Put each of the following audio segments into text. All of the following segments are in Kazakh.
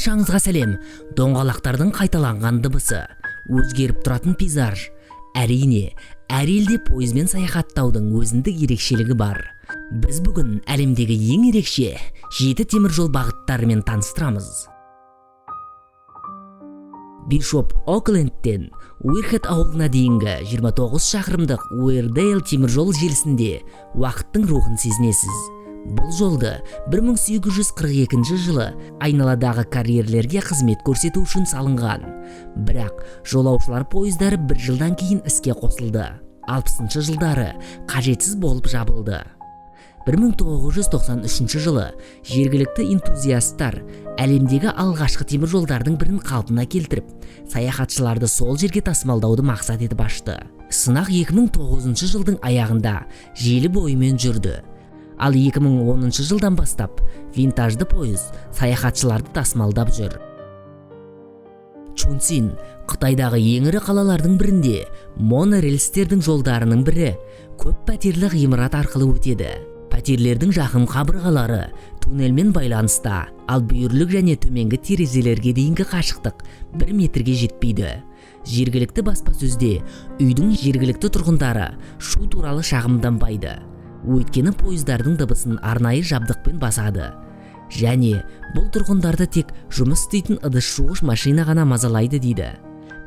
Баршаңызға сәлем. Доңғалақтардың қайталанған дыбысы, өзгеріп тұратын пейзаж. Әрине, әр елде пойызбен саяхаттаудың өзіндік ерекшелігі бар. Біз бүгін әлемдегі ең ерекше 7 теміржол бағыттарымен таныстырамыз. Бишоп Оклендтен Уирхед ауылына дейінгі 29 шақырымдық Уирдейл теміржол желісінде уақыттың рухын сезінесіз. Бұл жолды 1842 жылы айналадағы карьерлерге қызмет көрсету үшін салынған. Бірақ жолаушылар пойыздары бір жылдан кейін іске қосылды. 60 жылдары қажетсіз болып жабылды. 1993 жылы жергілікті энтузиасттар әлемдегі алғашқы теміржолдардың бірін қалпына келтіріп, саяхатшыларды сол жерге тасымалдауды мақсат етіп ашты. Сынақ 2009 жылдың аяғында желі бойымен жүрді. Ал 2010 жылдан бастап винтажды пойыз саяхатшыларды тасымалдап жүр. Чунцин, Қытайдағы ең ірі қалалардың бірінде монорельстердің жолдарының бірі көп пәтерлі ғимарат арқылы өтеді. Пәтерлердің жақын қабырғалары туннельмен байланыста, ал бүйірлік және төменгі терезелерге дейінгі қашықтық 1 метрге жетпейді. Жергілікті баспасөзде үйдің жергілікті тұрғындары шу туралы шағымданбайды. Өйткені пойыздардың дыбысын арнайы жабдықпен басады. Және бұл тұрғындарды тек жұмыс істейтін ыдыс жуғыш машина ғана мазалайды дейді.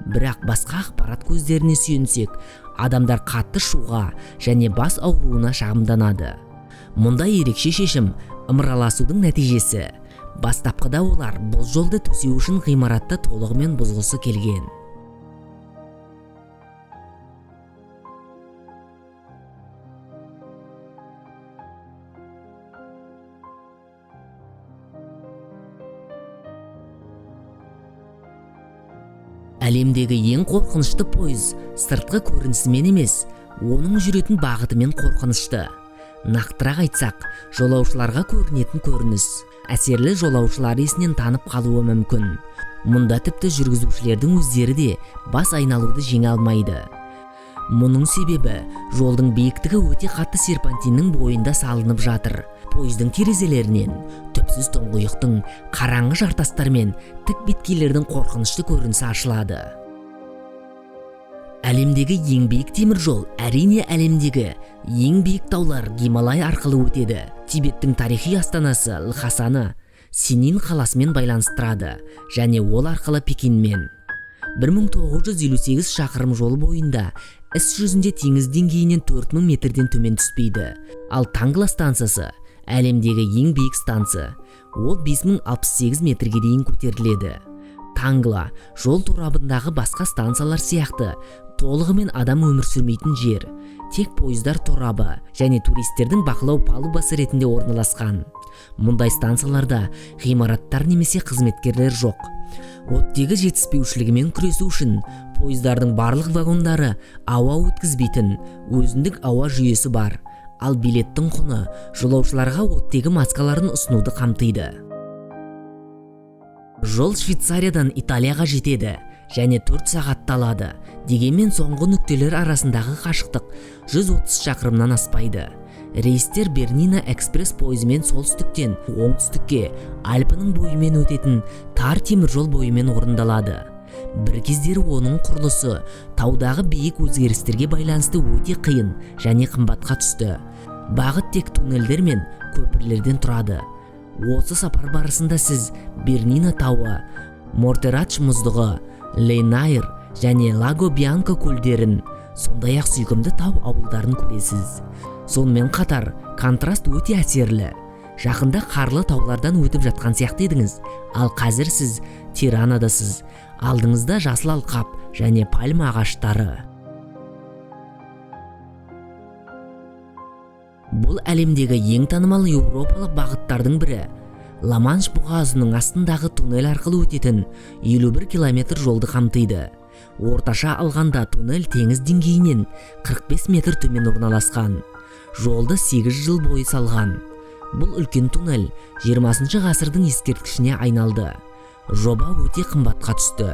Бірақ басқа ақпарат көздеріне сүйенсек, адамдар қатты шуға және бас ауруына шағымданады. Мұндай ерекше шешім ымыраласудың нәтижесі. Бастапқыда олар бұл жолды төсеу үшін ғимаратты толығымен бұзғысы келген. Әлемдегі ең қорқынышты пойыз сыртқы көрінісімен емес, оның жүретін бағытымен қорқынышты. Нақтырақ айтсақ, жолаушыларға көрінетін көрініс әсерлі жолаушылар есінен танып қалуы мүмкін. Мұнда тіпті жүргізушілердің өздері де бас айналуды жеңе алмайды. Мұның себебі жолдың биіктігі өте қатты серпантиннің бойында салынып жатыр. Пойыздың терезелерінен түпсіз тұңғиықтың қараңғы жартастар мен тік беткейлердің қорқынышты көрінісі ашылады. Әлемдегі ең биік теміржол әрине әлемдегі ең биік таулар Гималай арқылы өтеді. Тибеттің тарихи астанасы Лхасаны Синин қаласымен байланыстырады және ол арқылы Пекинмен. 1958 шақырым жол бойында іс жүзінде теңіз деңгейінен 4000 метрден төмен түспейді. Ал Тангла станциясы әлемдегі ең биік станция. Ол 5068 метрге дейін көтеріледі. Тангла жол торабындағы басқа станциялар сияқты толығымен адам өмір сүрмейтін жер. Тек пойыздар торабы және туристердің бақылау палубасы ретінде орналасқан. Мұндай станцияларда ғимараттар немесе қызметкерлер жоқ. Оттегі жетіспеушілігімен күресу үшін пойыздардың барлық вагондары ауа өткізбейтін өзіндік ауа жүйесі бар. Ал билеттің құны жолаушыларға оттегі маскаларын ұсынуды қамтиды. Жол Швейцариядан Италияға жетеді және 4 сағатта алады. Дегенмен соңғы нүктелер арасындағы қашықтық 130 шақырымнан аспайды. Рейстер Бернина экспресс пойызымен солтүстіктен оңтүстікке Альпінің бойымен өтетін тар теміржол бойымен орындалады. Бір кездері оның құрылысы таудағы биік өзгерістерге байланысты өте қиын және қымбатқа түсті. Бағыт тек туннельдер мен көпірлерден тұрады. Осы сапар барысында сіз Бернина тауы, Мортерач мұздығы, Лейнайр және Лаго Бианко көлдерін, сондай-ақ сүйкімді тау ауылдарын көресіз. Сонымен қатар контраст өте әсерлі. Жақында қарлы таулардан өтіп жатқан сияқты едіңіз, ал қазір сіз Тиранадасыз. Алдыңызда жасыл алқап және пальма ағаштары. Бұл әлемдегі ең танымал еуропалық бағыттардың бірі. Ла-Манш бұғазының астындағы туннель арқылы өтетін 51 километр жолды қамтиды. Орташа алғанда туннель теңіз деңгейінен 45 метр төмен орналасқан. Жолды 8 жыл бойы салған. Бұл үлкен туннель 20 ғасырдың ескерткішіне айналды. Жоба өте қымбатқа түсті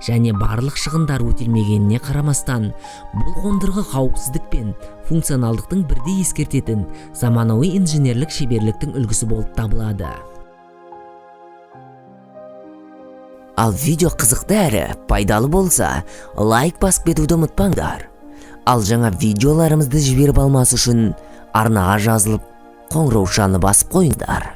және барлық шығындар өтелмегеніне қарамастан, бұл қондырғы қауіпсіздік пен функционалдықтың бірдей ескертетін заманауи инженерлік шеберліктің үлгісі болып табылады. Ал видео қызықты әрі пайдалы болса, лайк басып кетуді ұмытпаңдар. Ал жаңа видеоларымызды жіберіп алмас үшін арнаға жазылып, қоңыраушаны басып қойыңдар.